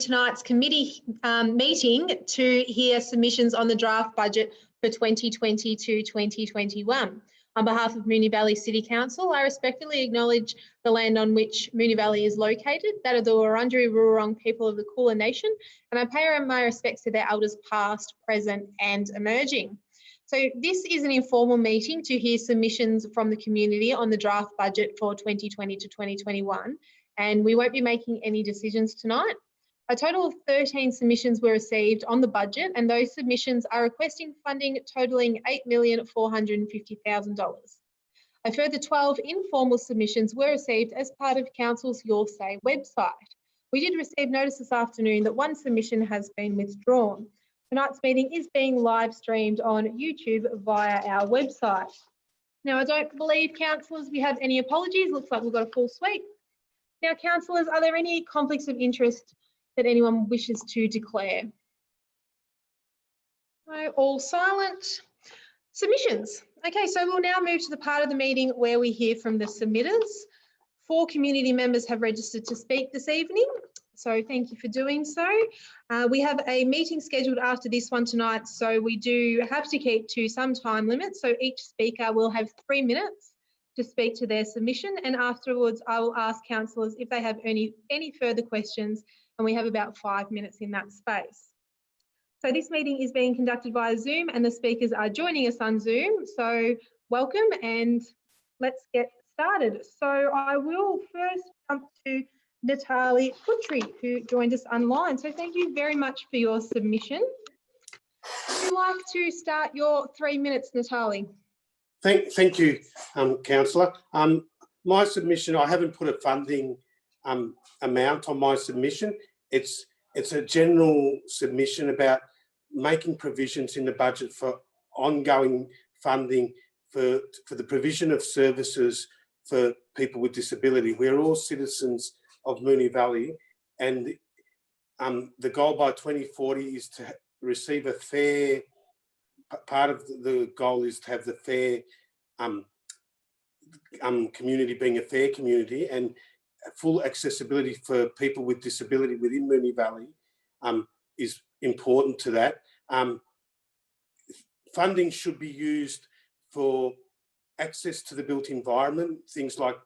tonight's committee meeting to hear submissions on the draft budget for 2020 to 2021. On behalf of Moonee Valley City Council, I respectfully acknowledge the land on which Moonee Valley is located, that of the Wurundjeri Wurrung people of the Kulin Nation, and I pay my respects to their elders past, present and emerging. So this is an informal meeting to hear submissions from the community on the draft budget for 2020 to 2021, and we won't be making any decisions tonight. A total of 13 submissions were received on the budget, and those submissions are requesting funding totalling $8,450,000. A further 12 informal submissions were received as part of Council's Your Say website. We did receive notice this afternoon that one submission has been withdrawn. Tonight's meeting is being live streamed on YouTube via our website. Now, I don't believe, councillors, we have any apologies. Looks like we've got a full suite. Now, councillors, are there any conflicts of interest that anyone wishes to declare? No, all silent. Submissions. Okay, so we'll now move to the part of the meeting where we hear from the submitters. 4 community members have registered to speak this evening, so thank you for doing so. We have a meeting scheduled after this one tonight, so we do have to keep to some time limit. So each speaker will have 3 minutes to speak to their submission, and afterwards I will ask councillors if they have any further questions, and we have about 5 minutes in that space. So this meeting is being conducted via Zoom and the speakers are joining us on Zoom. So welcome and let's get started. So I will first jump to Natali who joined us online. So thank you very much for your submission. Would you like to start your 3 minutes, Natali? Thank you, councillor. My submission, I haven't put a funding amount on my submission. It's a general submission about making provisions in the budget for ongoing funding for the provision of services for people with disability. We're all citizens of Moonee Valley, and the goal by 2040 is to receive a fair, part of the goal is to have the fair community being a fair community, and full accessibility for people with disability within Moonee Valley is important to that. Funding should be used for access to the built environment, things like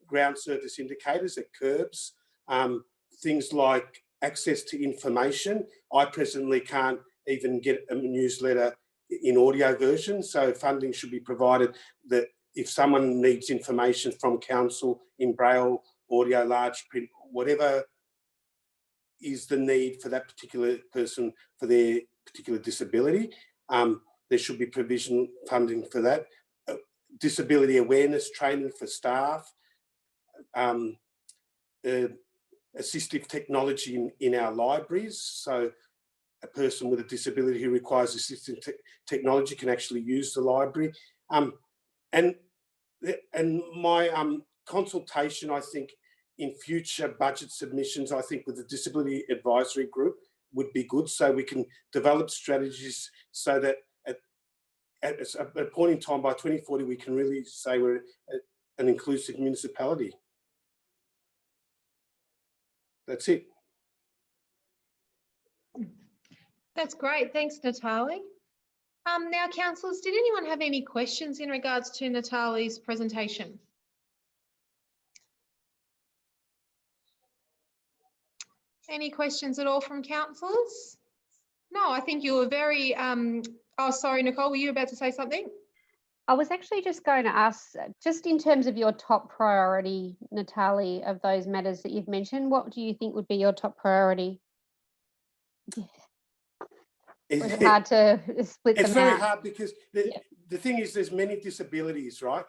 ground surface indicators at curbs, things like access to information. I presently can't even get a newsletter in audio version, so funding should be provided that if someone needs information from council in braille, audio, large print, whatever is the need for that particular person for their particular disability, there should be provision funding for that. Disability awareness training for staff, assistive technology in our libraries, so a person with a disability who requires assistive technology can actually use the library. And my consultation, I think, in future budget submissions, I think with the Disability Advisory Group would be good, so we can develop strategies so that at a point in time by 2040, we can really say we're an inclusive municipality. That's it. That's great. Thanks, Natali. Now, councillors, did anyone have any questions in regards to Natali's presentation? Any questions at all from councillors? No, I think you were very, oh, sorry, Nicole, were you about to say something? I was actually just going to ask, just in terms of your top priority, Natali, of those matters that you've mentioned, what do you think would be your top priority? Was it hard to split them out? It's very hard because the thing is there's many disabilities, right?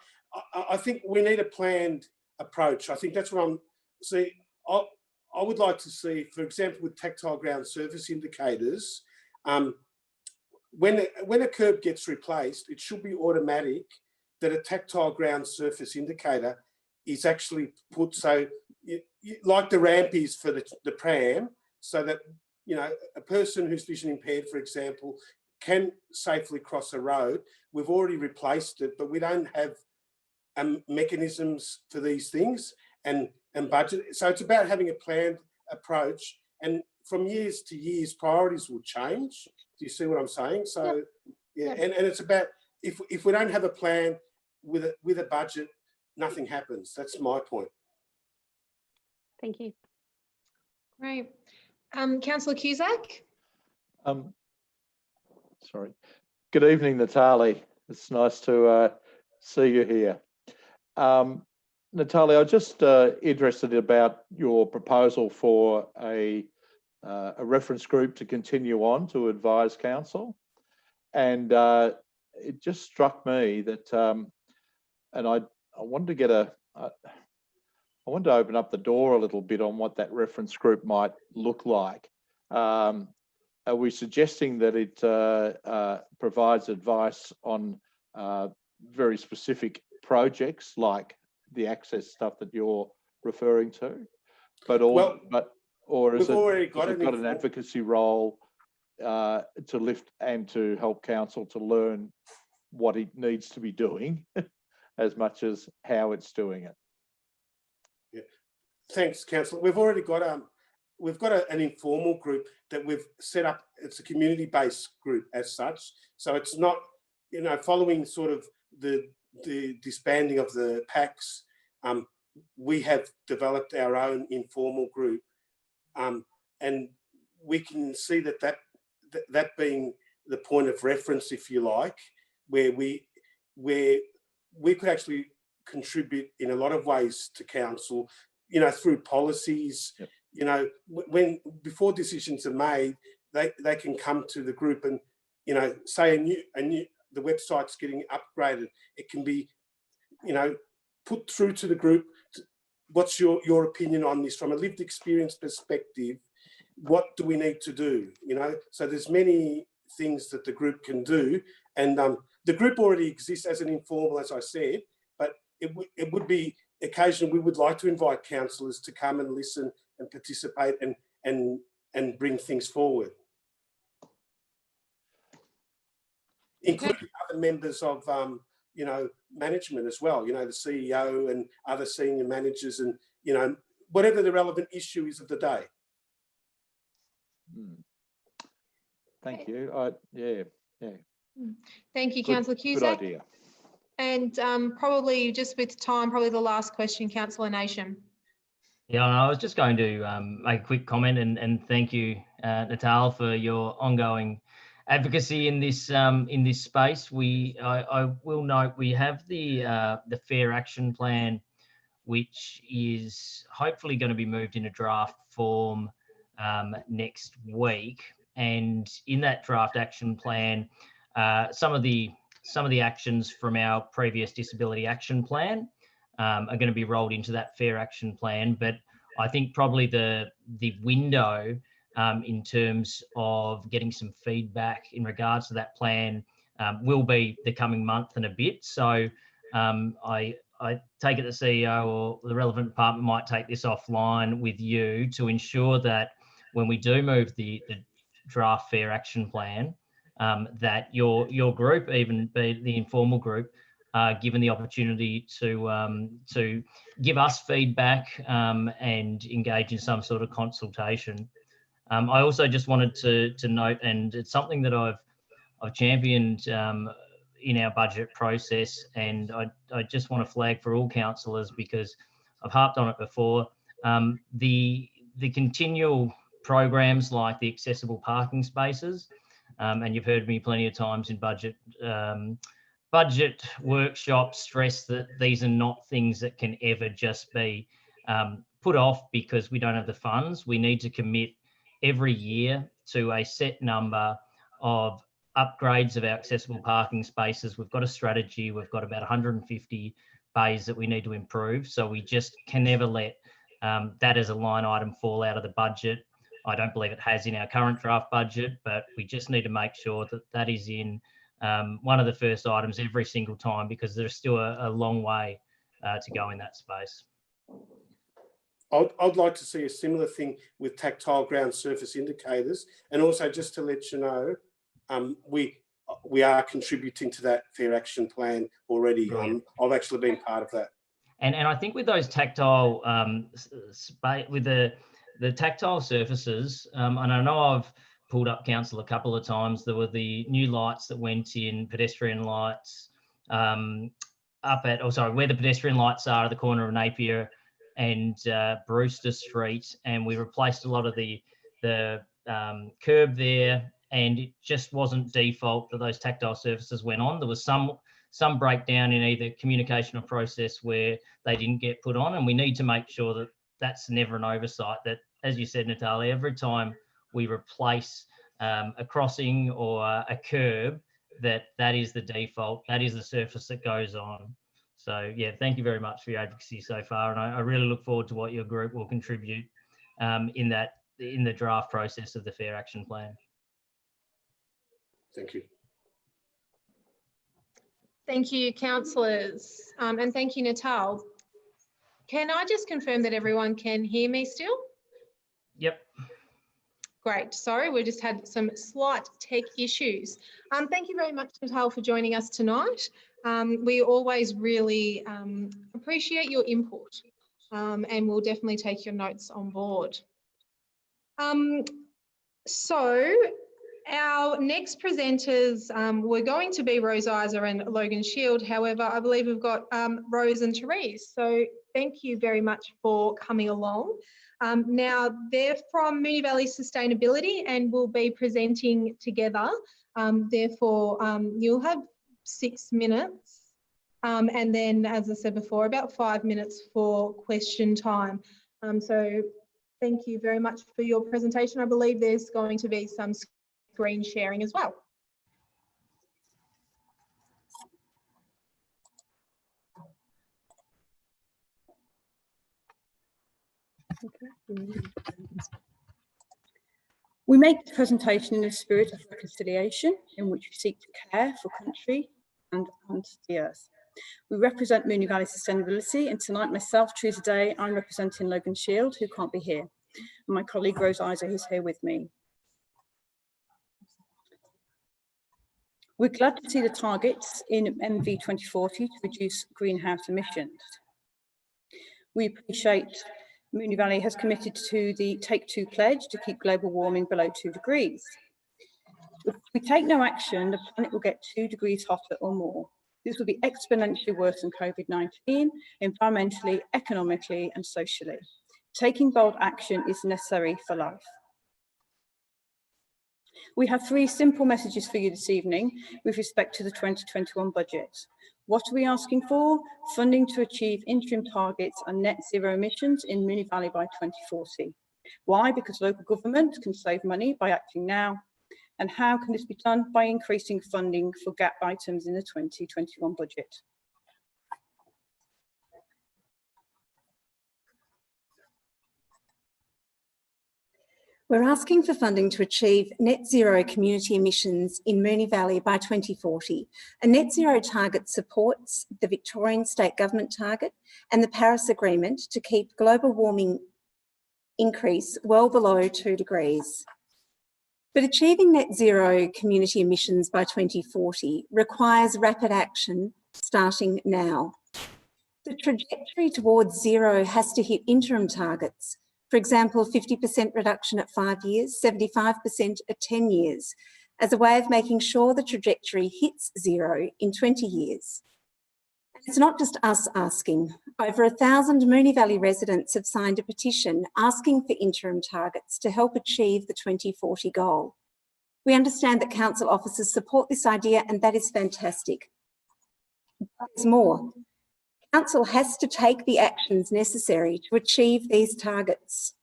I think we need a planned approach. I think that's what I would like to see, for example, with tactile ground surface indicators, when a curb gets replaced, it should be automatic that a tactile ground surface indicator is actually put, so like the ramp is for the pram, so that, you know, a person who's vision impaired, for example, can safely cross a road. We've already replaced it, but we don't have mechanisms for these things and budget. So it's about having a planned approach. And from years to years, priorities will change. Do you see what I'm saying? So, yeah, and it's about, if we don't have a plan with a budget, nothing happens. That's my point. Thank you. Great. Councillor Cusack? Sorry. Good evening, Natali. It's nice to see you here. Natali, I'm just interested about your proposal for a reference group to continue on to advise council. And it just struck me that, and I wanted to get I wanted to open up the door a little bit on what that reference group might look like. Are we suggesting that it provides advice on very specific projects like the access stuff that you're referring to, or is it got an advocacy role to lift and to help council to learn what it needs to be doing as much as how it's doing it? Yeah, thanks, councillor. We've already got an informal group that we've set up. It's a community-based group as such, so it's not, you know, following sort of the disbanding of the PACs. We have developed our own informal group, and we can see that being the point of reference, if you like, where we could actually contribute in a lot of ways to council, you know, through policies. Yep. You know, before decisions are made, they can come to the group and, you know, say the website's getting upgraded. It can be, you know, put through to the group. What's your opinion on this from a lived experience perspective? What do we need to do? You know, so there's many things that the group can do, and the group already exists as an informal, as I said, but it would be occasionally we would like to invite councillors to come and listen and participate and bring things forward, including other members of you know, management as well, you know, the CEO and other senior managers, and, you know, whatever the relevant issue is of the day. Thank you. Yeah. Thank you, Councillor Cusack. Good idea. And probably just with time, probably the last question, Councillor Nation. Yeah, I was just going to make a quick comment and thank you, Natali, for your ongoing advocacy in this space. I will note we have the Fair Action Plan, which is hopefully going to be moved in a draft form next week. And in that draft action plan, some of the actions from our previous disability action plan are going to be rolled into that Fair Action Plan. But I think probably the window in terms of getting some feedback in regards to that plan will be the coming month and a bit. So I take it the CEO or the relevant department might take this offline with you to ensure that when we do move the draft Fair Action Plan, that your group, even be the informal group, given the opportunity to give us feedback and engage in some sort of consultation. I also just wanted to note, and it's something that I've championed in our budget process, and I just want to flag for all councillors, because I've harped on it before, the continual programs like the accessible parking spaces, and you've heard me plenty of times in budget workshops stress that these are not things that can ever just be put off because we don't have the funds. We need to commit every year to a set number of upgrades of our accessible parking spaces. We've got a strategy. We've got about 150 bays that we need to improve. So we just can never let that as a line item fall out of the budget. I don't believe it has in our current draft budget, but we just need to make sure that that is in one of the first items every single time, because there's still a long way to go in that space. I'd like to see a similar thing with tactile ground surface indicators, and also just to let you know, we are contributing to that Fair Action Plan already. I've actually been part of that. And I think with those tactile with the tactile surfaces, and I know I've pulled up council a couple of times. There were the new lights that went in, pedestrian lights, where the pedestrian lights are at the corner of Napier and Brewster Street, and we replaced a lot of the curb there, and it just wasn't default that those tactile surfaces went on. There was some breakdown in either communication or process where they didn't get put on, and we need to make sure that that's never an oversight. That, as you said, Natali, every time we replace a crossing or a curb, that is the default, that is the surface that goes on. So yeah, thank you very much for your advocacy so far, and I really look forward to what your group will contribute in the draft process of the Fair Action Plan. Thank you. Thank you, councillors, and thank you, Natali. Can I just confirm that everyone can hear me still? Yep. Great. Sorry, we just had some slight tech issues. Thank you very much, Natali, for joining us tonight. We always really appreciate your input, and we'll definitely take your notes on board. So our next presenters were going to be Rose Isa and Logan Shield. However, I believe we've got Rose and Therese. So thank you very much for coming along. Now, they're from Moonee Valley Sustainability and will be presenting together. Therefore, you'll have 6 minutes. And then, as I said before, about 5 minutes for question time. So thank you very much for your presentation. I believe there's going to be some screen sharing as well. We make the presentation in a spirit of reconciliation in which we seek to care for country and the earth. We represent Moonee Valley Sustainability, and tonight myself, Teresa Day, I'm representing Logan Shield, who can't be here, and my colleague Rose Isa, who's here with me. We're glad to see the targets in MV 2040 to reduce greenhouse emissions. We appreciate Moonee Valley has committed to the Take 2 pledge to keep global warming below 2 degrees. If we take no action, the planet will get 2 degrees hotter or more. This will be exponentially worse than COVID-19, environmentally, economically, and socially. Taking bold action is necessary for life. We have 3 simple messages for you this evening with respect to the 2021 budget. What are we asking for? Funding to achieve interim targets on net zero emissions in Moonee Valley by 2040. Why? Because local government can save money by acting now. And how can this be done? By increasing funding for gap items in the 2021 budget. We're asking for funding to achieve net zero community emissions in Moonee Valley by 2040. A net zero target supports the Victorian state government target and the Paris Agreement to keep global warming increase well below 2 degrees. But achieving net zero community emissions by 2040 requires rapid action starting now. The trajectory towards zero has to hit interim targets. For example, 50% reduction at 5 years, 75% at 10 years, as a way of making sure the trajectory hits zero in 20 years. And it's not just us asking. Over 1,000 Moonee Valley residents have signed a petition asking for interim targets to help achieve the 2040 goal. We understand that council officers support this idea, and that is fantastic. But there's more. Council has to take the actions necessary to achieve these targets.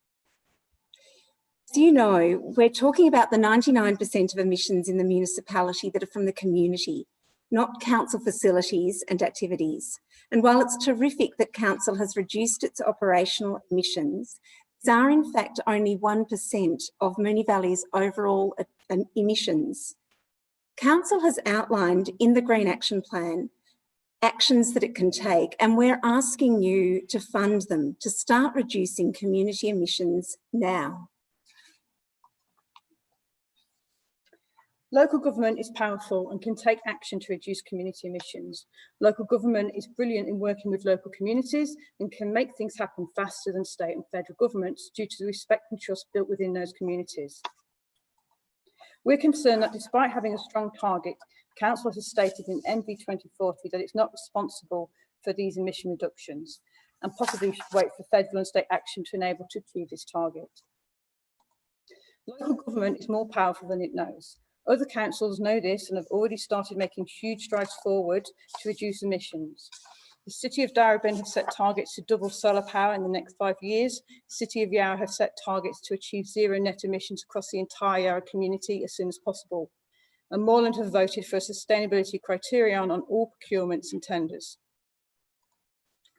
As you know, we're talking about the 99% of emissions in the municipality that are from the community, not council facilities and activities. And while it's terrific that council has reduced its operational emissions, these are in fact only 1% of Moonee Valley's overall emissions. Council has outlined in the Green Action Plan actions that it can take, and we're asking you to fund them, to start reducing community emissions now. Local government is powerful and can take action to reduce community emissions. Local government is brilliant in working with local communities and can make things happen faster than state and federal governments due to the respect and trust built within those communities. We're concerned that despite having a strong target, Council has stated in MV 2040 that it's not responsible for these emission reductions and possibly should wait for federal and state action to enable to achieve this target. Local government is more powerful than it knows. Other councils know this and have already started making huge strides forward to reduce emissions. The City of Darebin have set targets to double solar power in the next 5 years. City of Yarra have set targets to achieve zero net emissions across the entire Yarra community as soon as possible. And Moreland have voted for a sustainability criterion on all procurements and tenders.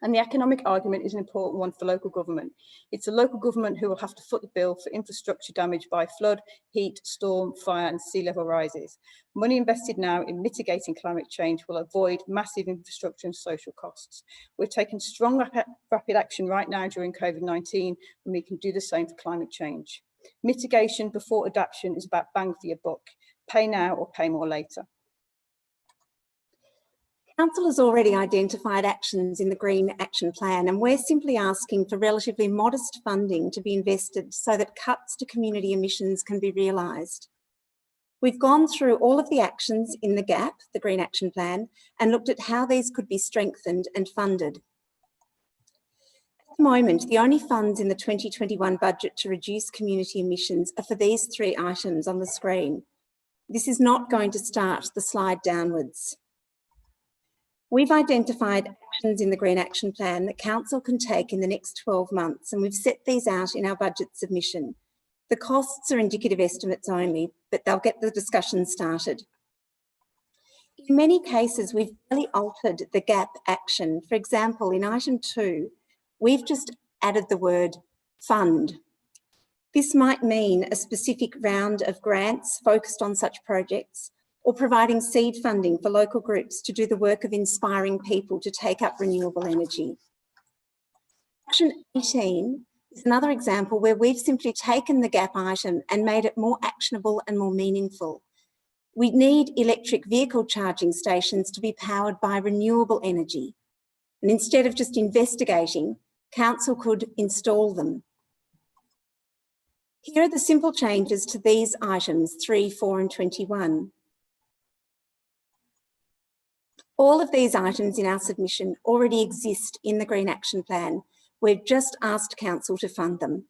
And the economic argument is an important one for local government. It's the local government who will have to foot the bill for infrastructure damage by flood, heat, storm, fire and sea level rises. Money invested now in mitigating climate change will avoid massive infrastructure and social costs. We're taking strong rapid action right now during COVID-19 and we can do the same for climate change. Mitigation before adaptation is about bang for your buck. Pay now or pay more later. Council has already identified actions in the Green Action Plan, and we're simply asking for relatively modest funding to be invested so that cuts to community emissions can be realised. We've gone through all of the actions in the GAP, the Green Action Plan, and looked at how these could be strengthened and funded. At the moment, the only funds in the 2021 budget to reduce community emissions are for these 3 items on the screen. This is not going to start the slide downwards. We've identified actions in the Green Action Plan that Council can take in the next 12 months, and we've set these out in our budget submission. The costs are indicative estimates only, but they'll get the discussion started. In many cases, we've really altered the GAP action. For example, in item 2, we've just added the word fund. This might mean a specific round of grants focused on such projects, or providing seed funding for local groups to do the work of inspiring people to take up renewable energy. Action 18 is another example where we've simply taken the GAP item and made it more actionable and more meaningful. We need electric vehicle charging stations to be powered by renewable energy. And instead of just investigating, Council could install them. Here are the simple changes to these items 3, 4 and 21. All of these items in our submission already exist in the Green Action Plan. We've just asked Council to fund them.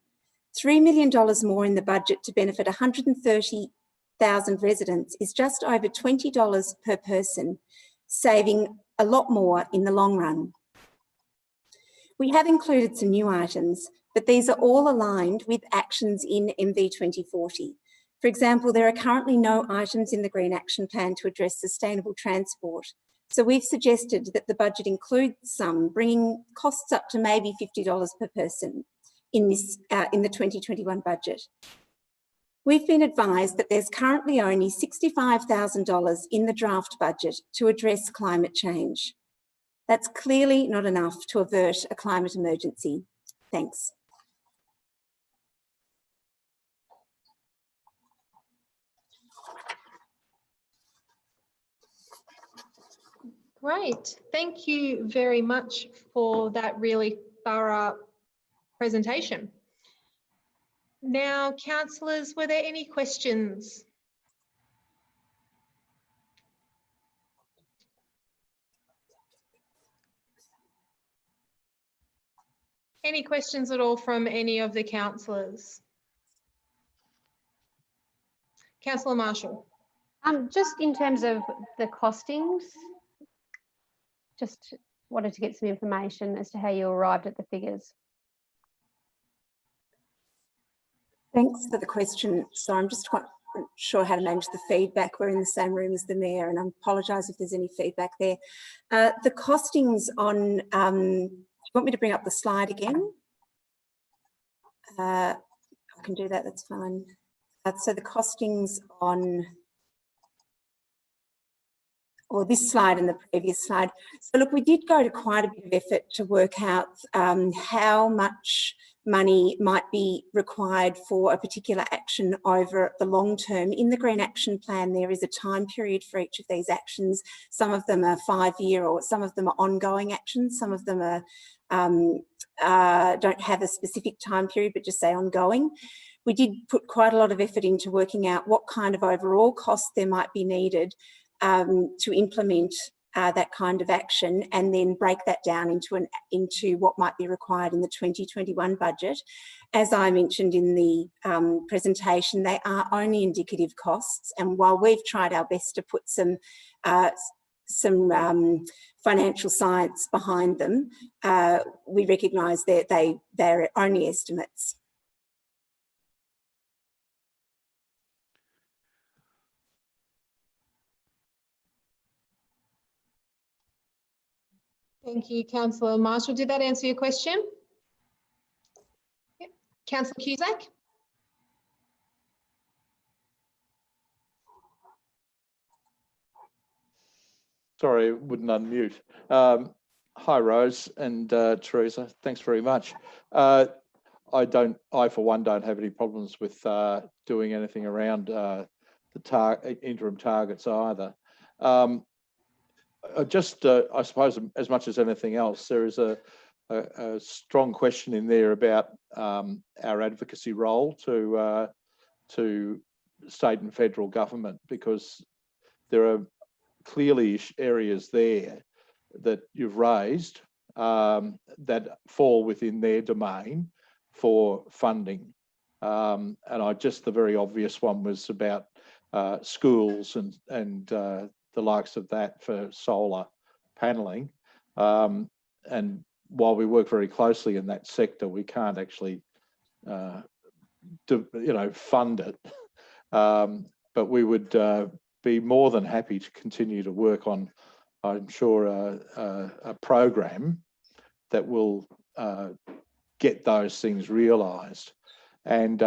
$3 million more in the budget to benefit 130,000 residents is just over $20 per person, saving a lot more in the long run. We have included some new items, but these are all aligned with actions in MV 2040. For example, there are currently no items in the Green Action Plan to address sustainable transport. So we've suggested that the budget includes some, bringing costs up to maybe $50 per person in the 2021 budget. We've been advised that there's currently only $65,000 in the draft budget to address climate change. That's clearly not enough to avert a climate emergency. Thanks. Great. Thank you very much for that really thorough presentation. Now, councillors, were there any questions? Any questions at all from any of the councillors? Councillor Marshall. Just in terms of the costings, just wanted to get some information as to how you arrived at the figures. Thanks for the question. So I'm just quite sure how to manage the feedback. We're in the same room as the Mayor, and I apologise if there's any feedback there. The costings on, do you want me to bring up the slide again? I can do that, that's fine. So the costings on, or this slide and the previous slide. So look, we did go to quite a bit of effort to work out how much money might be required for a particular action over the long term. In the Green Action Plan, there is a time period for each of these actions. Some of them are 5-year, or some of them are ongoing actions. Some of them are don't have a specific time period, but just say ongoing. We did put quite a lot of effort into working out what kind of overall cost there might be needed to implement that kind of action, and then break that down into what might be required in the 2021 budget. As I mentioned in the presentation, they are only indicative costs, and while we've tried our best to put some financial science behind them, we recognise that they're only estimates. Thank you, Councillor Marshall. Did that answer your question? Yep. Councillor Cusack? Sorry, wouldn't unmute. Hi, Rose and Teresa. Thanks very much. I for one, don't have any problems with doing anything around the interim targets either. I suppose, as much as anything else, there is a strong question in there about our advocacy role to state and federal government, because there are clearly areas there that you've raised that fall within their domain for funding. And the very obvious one was about schools and the likes of that for solar panelling. And while we work very closely in that sector, we can't actually fund it. But we would be more than happy to continue to work on, I'm sure, a program that will get those things realised and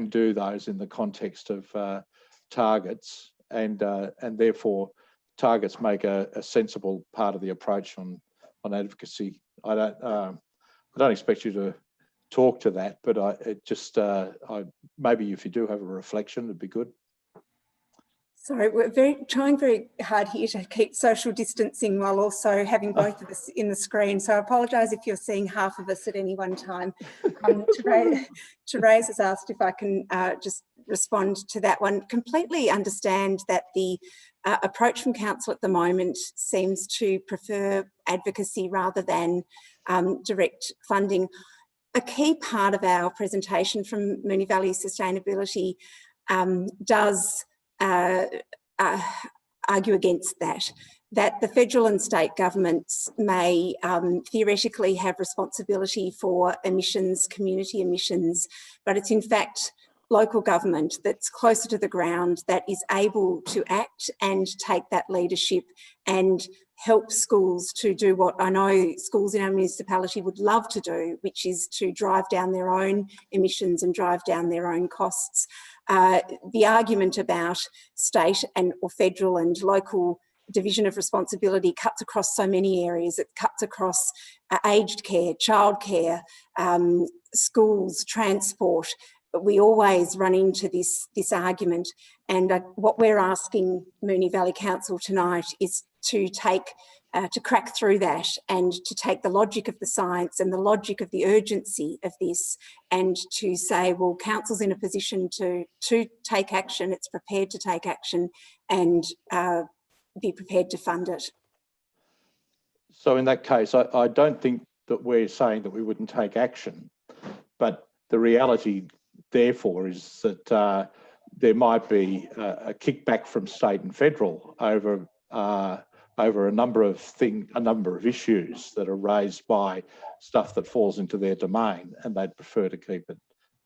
do those in the context of targets, and therefore targets make a sensible part of the approach on advocacy. I don't expect you to talk to that, but maybe if you do have a reflection, it'd be good. Sorry, we're trying very hard here to keep social distancing while also having both of us in the screen. So I apologise if you're seeing half of us at any one time. Therese has asked if I can just respond to that one. Completely understand that the approach from Council at the moment seems to prefer advocacy rather than direct funding. A key part of our presentation from Moonee Valley Sustainability does argue against that the federal and state governments may theoretically have responsibility for emissions, community emissions, but it's in fact local government that's closer to the ground that is able to act and take that leadership and help schools to do what I know schools in our municipality would love to do, which is to drive down their own emissions and drive down their own costs. The argument about state or federal and local division of responsibility cuts across so many areas. It cuts across aged care, childcare, schools, transport. But we always run into this argument, and what we're asking Moonee Valley Council tonight is to crack through that and to take the logic of the science and the logic of the urgency of this, and to say, well, council's in a position to take action, it's prepared to take action, and be prepared to fund it. So in that case, I don't think that we're saying that we wouldn't take action, but the reality therefore is that there might be a kickback from state and federal over a number of issues that are raised by stuff that falls into their domain, and they'd prefer to keep it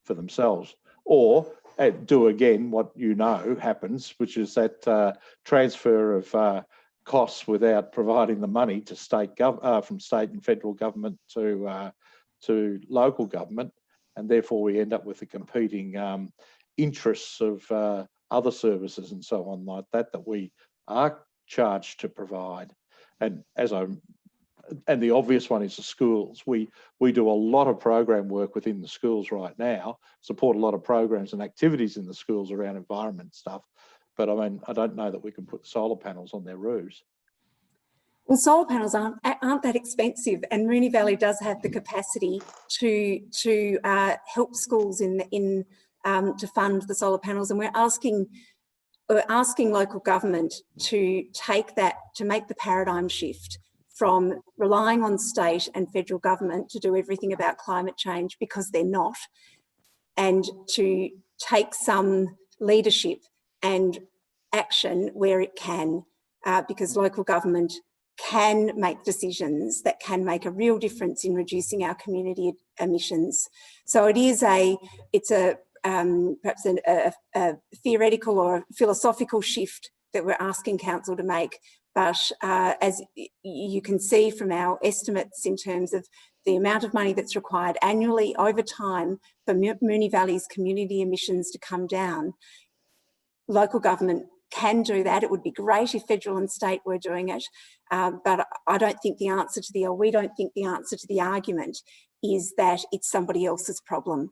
for themselves, or do again what you know happens, which is that transfer of costs without providing the money to from state and federal government to local government, and therefore we end up with the competing interests of other services and so on like that we are charged to provide. And as I and the obvious one is the schools. We do a lot of program work within the schools right now, support a lot of programs and activities in the schools around environment stuff. But I mean, I don't know that we can put solar panels on their roofs. Well, solar panels aren't that expensive, and Moonee Valley does have the capacity to help schools to fund the solar panels, and we're asking local government to make the paradigm shift from relying on state and federal government to do everything about climate change, because they're not, and to take some leadership and action where it can, because local government can make decisions that can make a real difference in reducing our community emissions. So it's perhaps a theoretical or a philosophical shift that we're asking council to make. But as you can see from our estimates in terms of the amount of money that's required annually over time for Moonee Valley's community emissions to come down, local government can do that. It would be great if federal and state were doing it, but we don't think the answer to the argument is that it's somebody else's problem.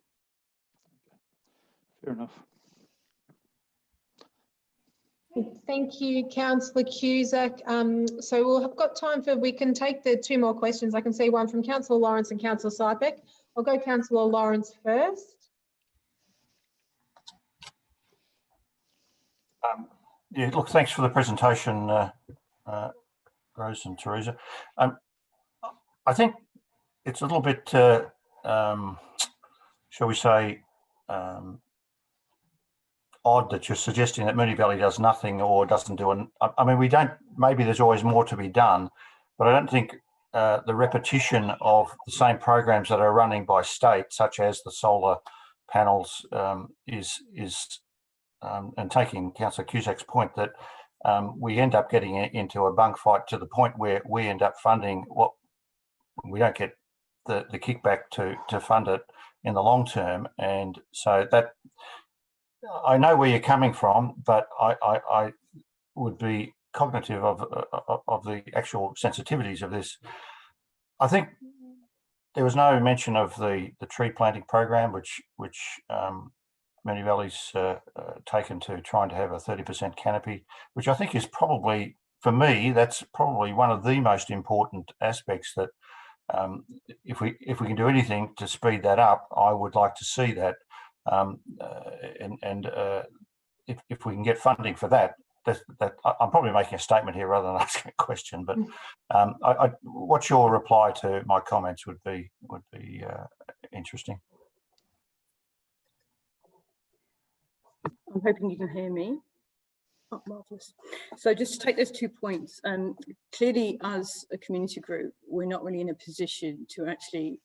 Fair enough. Thank you, Councillor Cusack. So we'll have got time we can take the 2 more questions. I can see one from Councillor Lawrence and Councillor Sybeck. I'll go Councillor Lawrence first. Yeah, look, thanks for the presentation, Rose and Teresa. I think it's a little bit, shall we say, odd that you're suggesting that Moonee Valley does nothing or doesn't do. I mean, maybe there's always more to be done, but I don't think the repetition of the same programs that are running by state, such as the solar panels, and taking Councillor Cusack's point that we end up getting into a bunk fight to the point where we end up funding what we don't get the kickback to fund it in the long term. And so that, I know where you're coming from, but I would be cognitive of the actual sensitivities of this. I think there was no mention of the tree planting program, which Moonee Valley's taken to trying to have a 30% canopy, which I think is probably, for me, that's probably one of the most important aspects that if we can do anything to speed that up, I would like to see that. If we can get funding for that, I'm probably making a statement here rather than asking a question, but what's your reply to my comments would be interesting. I'm hoping you can hear me. Oh, marvellous. So just to take those 2 points, clearly as a community group, we're not really in a position to actually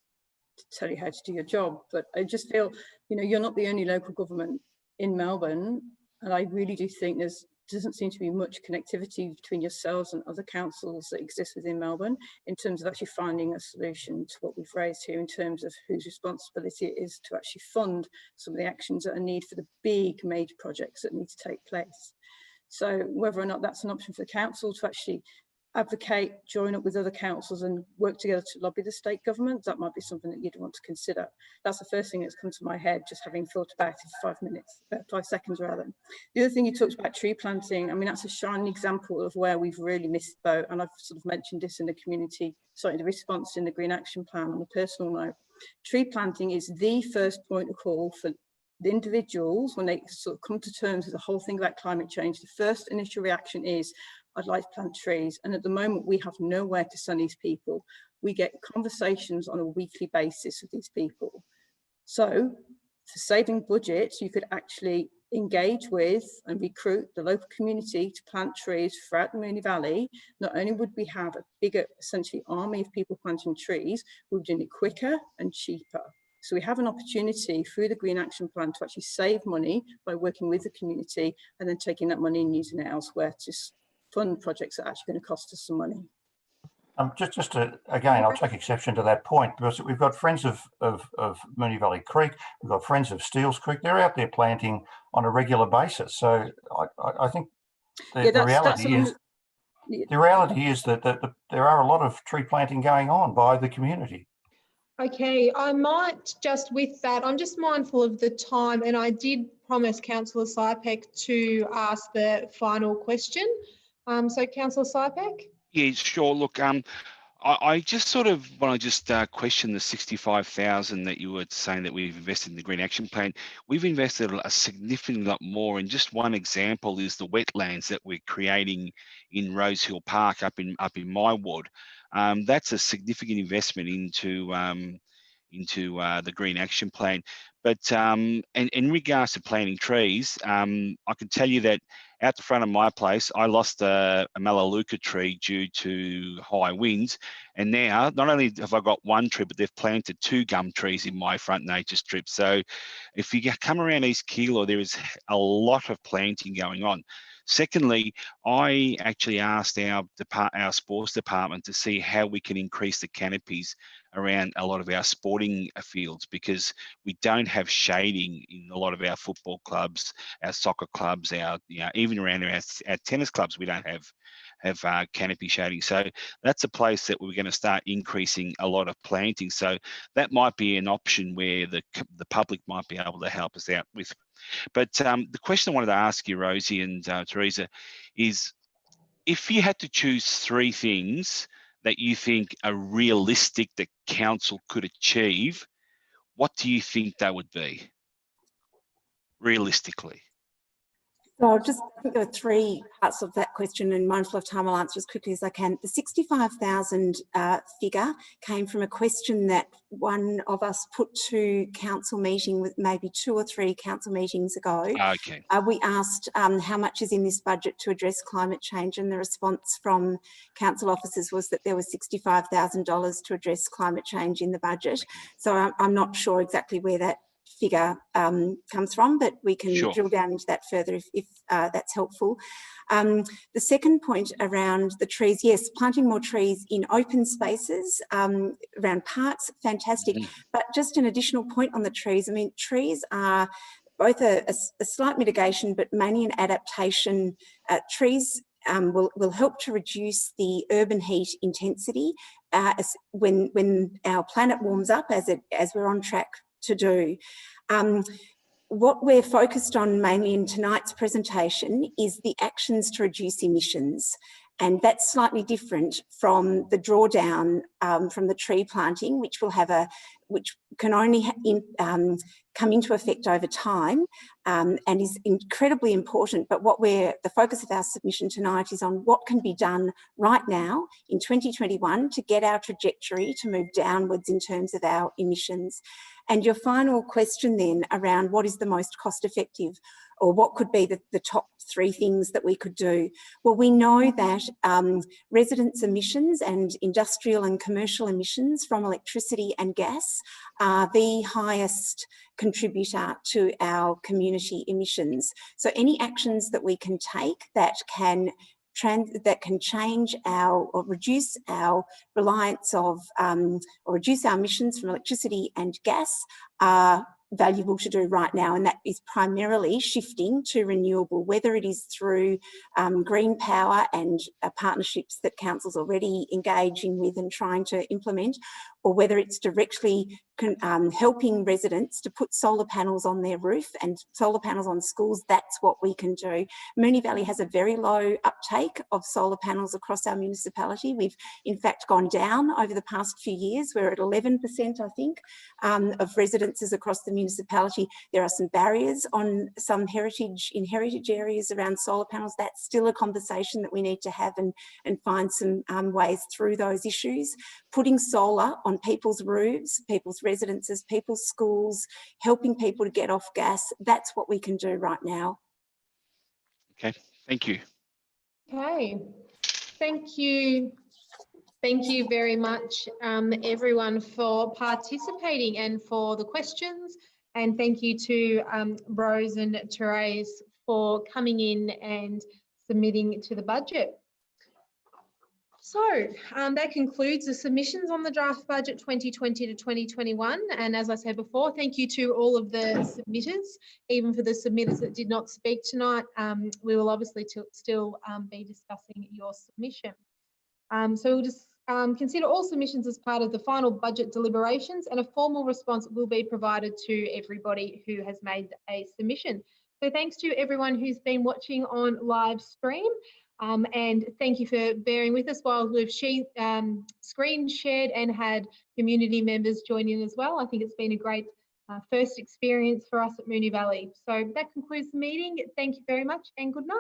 tell you how to do your job, but I just feel, you're not the only local government in Melbourne, and I really do think doesn't seem to be much connectivity between yourselves and other councils that exist within Melbourne in terms of actually finding a solution to what we've raised here in terms of whose responsibility it is to actually fund some of the actions that are needed for the big major projects that need to take place. So whether or not that's an option for the council to actually advocate, join up with other councils and work together to lobby the state government, that might be something that you'd want to consider. That's the first thing that's come to my head, just having thought about it for 5 seconds rather. The other thing you talked about, tree planting, I mean, that's a shining example of where we've really missed the boat, and I've sort of mentioned this in the the response in the Green Action Plan on a personal note. Tree planting is the first point of call for the individuals when they sort of come to terms with the whole thing about climate change. The first initial reaction is, I'd like to plant trees. And at the moment, we have nowhere to send these people. We get conversations on a weekly basis with these people. So for saving budgets, you could actually engage with and recruit the local community to plant trees throughout the Moonee Valley. Not only would we have a bigger, essentially, army of people planting trees, we're doing it quicker and cheaper. So we have an opportunity through the Green Action Plan to actually save money by working with the community and then taking that money and using it elsewhere to fund projects that are actually going to cost us some money. Just to, again, I'll take exception to that point because we've got friends of Moonee Valley Creek, we've got friends of Steeles Creek. They're out there planting on a regular basis. So I think the reality is, The reality is that there are a lot of tree planting going on by the community. Okay, I might just with that, I'm just mindful of the time, and I did promise Councillor Sypek to ask the final question. So Councillor Sypek? Yeah, sure. Look, I just sort of want to just question the 65,000 that you were saying that we've invested in the Green Action Plan. We've invested a significant lot more, and just one example is the wetlands that we're creating in Rosehill Park up in my ward. That's a significant investment into the Green Action Plan. But in regards to planting trees, I can tell you that out the front of my place, I lost a Melaleuca tree due to high winds. And now, not only have I got one tree, but they've planted 2 gum trees in my front nature strip. So if you come around East Keilor, there is a lot of planting going on. Secondly, I actually asked our sports department to see how we can increase the canopies around a lot of our sporting fields, because we don't have shading in a lot of our football clubs, our soccer clubs, even around our tennis clubs, we don't have canopy shading. So that's a place that we're going to start increasing a lot of planting. So that might be an option where the public might be able to help us out with. But the question I wanted to ask you, Rosie and Teresa, is if you had to choose 3 things that you think are realistic that council could achieve, what do you think they would be, realistically? So I think there are 3 parts of that question, and mindful of time, I'll answer as quickly as I can. The 65,000 figure came from a question that one of us put to council meeting with maybe 2 or 3 council meetings ago. Okay. We asked how much is in this budget to address climate change, and the response from council officers was that there was $65,000 to address climate change in the budget. So I'm not sure exactly where that figure comes from, but we can drill down into that further if that's helpful. The second point around the trees, yes, planting more trees in open spaces around parks, fantastic. But just an additional point on the trees, I mean, trees are both a slight mitigation, but mainly an adaptation. Trees will help to reduce the urban heat intensity when our planet warms up, as we're on track to do. What we're focused on mainly in tonight's presentation is the actions to reduce emissions. And that's slightly different from the drawdown from the tree planting, which can only come into effect over time and is incredibly important. But the focus of our submission tonight is on what can be done right now in 2021 to get our trajectory to move downwards in terms of our emissions. And your final question then around what is the most cost effective, or what could be the top 3 things that we could do? Well, we know that residents' emissions and industrial and commercial emissions from electricity and gas are the highest contributor to our community emissions. So any actions that we can take that can change or reduce our reliance of or reduce our emissions from electricity and gas are valuable to do right now, and that is primarily shifting to renewable, whether it is through green power and partnerships that council's already engaging with and trying to implement, or whether it's directly helping residents to put solar panels on their roof and solar panels on schools. That's what we can do. Moonee Valley has a very low uptake of solar panels across our municipality. We've in fact gone down over the past few years. We're at 11%, I think, of residences across the municipality. There are some barriers on some heritage areas around solar panels. That's still a conversation that we need to have and find some ways through those issues. Putting solar on people's roofs, people's residences, people's schools, helping people to get off gas, that's what we can do right now. Okay, thank you. Okay, thank you. Thank you very much, everyone, for participating and for the questions. And thank you to Rose and Therese for coming in and submitting to the budget. So that concludes the submissions on the draft budget 2020 to 2021. And as I said before, thank you to all of the submitters, even for the submitters that did not speak tonight. We will obviously still be discussing your submission. So we'll just consider all submissions as part of the final budget deliberations, and a formal response will be provided to everybody who has made a submission. So thanks to everyone who's been watching on live stream. And thank you for bearing with us while we've screen shared and had community members join in as well. I think it's been a great first experience for us at Moonee Valley. So that concludes the meeting. Thank you very much and good night.